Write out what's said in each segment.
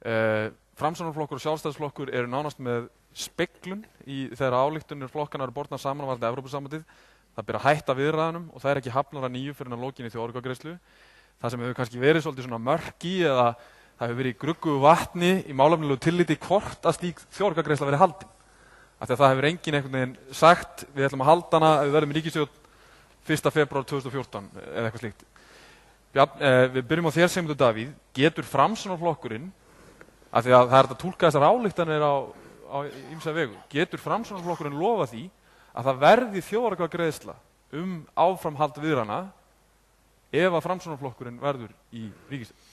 Framsóknarflokkur og Sjálfstæðisflokkur eru nánast með speglun þegar ályktanir flokkanna eru bornar saman varðandi Evrópusambandið. Það ber að hætta viðræðunum og það ekki hafnar að nýju fyrir að lokinni þjóðaratkvæðagreiðslu. Það sem hefur kannski verið svolítið svona mörk í eða það hefur verið í gruggugu vatni í málefnilegu tilliti hvort að slík þjóðaratkvæðagreiðsla verið haldin. Af því að það hefur enginn einhvern veginn sagt við ætlum að halda hana ef við verðum í ríkisstjórn 1. febrúar 2014 eða eitthvað slíkt. Við byrjum á þér Sigmundur Davíð. Getur Framsóknarflokkurinn, af því að það er að túlka þessar ályktanir á ýmsa vegu, getur Framsóknarflokkurinn lofa því að það verði þjóðaratkvæðagreiðsla áframhald viðræðna ef að Framsóknarflokkurinn verður í ríkisstjórn?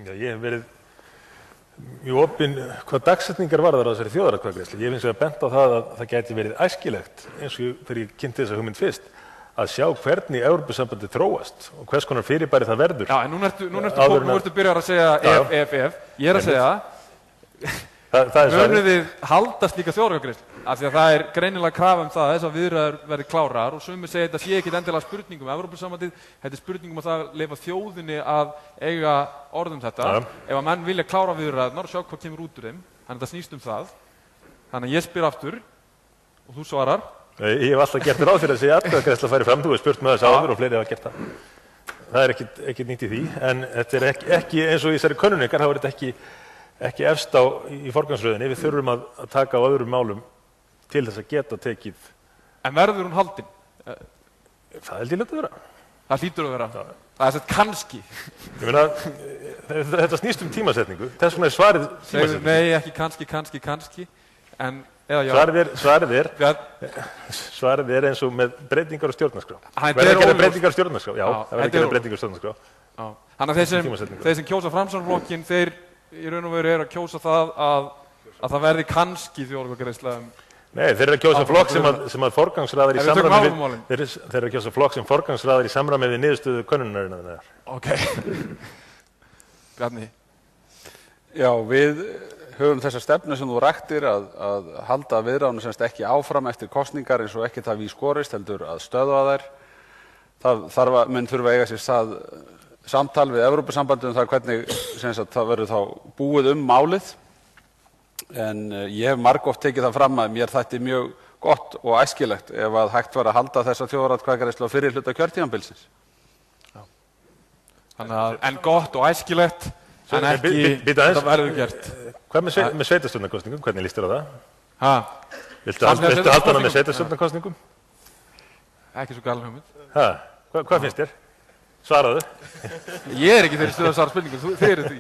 Já, ég hef verið mjög opinn hvað dagsetningar varðar á þessari þjóðaratkvæðagreiðslu. Ég hef hins vegar bent á það að það gæti verið æskilegt, eins og þegar ég kynnti þessa hugmynd fyrst, að sjá hvernig Evrópusambandið þróast og hvers konar fyrirbæri það verður. Já, en nú ertu byrjar að segja ef. Ég er að segja munið þið halda slíka þjóðaratkvæðagreiðslu, af því að það er greinilega krafa það að þessar viðræður verði klárar og sumir segja þetta sé ekkit endilega spurning Evrópusambandið, þetta er spurning að það leyfa þjóðinni að eiga orð þetta. Ef að menn vilja klára viðræðurnar og sjá hvað kemur út úr þeim, þannig að þetta snýst það. Þannig að ég spyr aftur og þú svarar. Ég hef alltaf gert ráð fyrir að segja atkvæðagreiðsla færi fram, þú hefur spurt með þess áður og fleiri hafa gert það. Það er ekkit nýtt í því, en þetta er ekki eins og í þessari könnuningar, þá er þetta ekki efst í forgangsröðinni. Við þurfum að taka á öðrum málum til þess að geta tekið. En verður hún haldin? Það held ég að vera. Það hlýtur að vera. Það er sett kannski. Ég meina, þetta snýst tímasetningu. Þess vegna er svarið tímasetningu. Nei, ekki kannski, en eða já. Svarið er eins og með breytingar á stjórnarskrá. Verður að gera breytingar á stjórnarskrá? Já, það verður að gera breytingar á stjórnarskrá. Þannig að þeir sem kjósa Framsóknarflokkinn, þeir í raun og veru eru að kjósa það að það verði kannski þjóðaratkvæðagreiðsla. Nei, þeir eru að kjósa flokk sem að forgangsraðar í samræmi við. Þeir eru að kjósa flokk sem forgangsraðar í samræmi við niðurstöðu könnunarinnar. Ok. Bjarni. Já, við höfum þessa stefnu sem þú raktir að halda viðræðunum semst ekki áfram eftir kosningar eins og ekkert hafi í skorist, heldur að stöðva þær. Það mun þurfa að eiga sér samtal við Evrópusambandið um það hvernig það verður þá búið málið. En ég hef margoft tekið það fram að mér þætti mjög gott og æskilegt ef að hægt var að halda þessa þjóðaratkvæðagreiðslu á fyrri hluta kjörtímabilsins. En gott og æskilegt, en ekki þetta verður gert. Hvað með sveitarstjórnarkosningum? Hvernig líst þér á það? Viltu halda hana með sveitarstjórnarkosningum? Ekki svo galin hugmynd. Hvað finnst þér? Svaraðu. Ég er ekki þeirri stöðu að svara spurningum, þið eru því.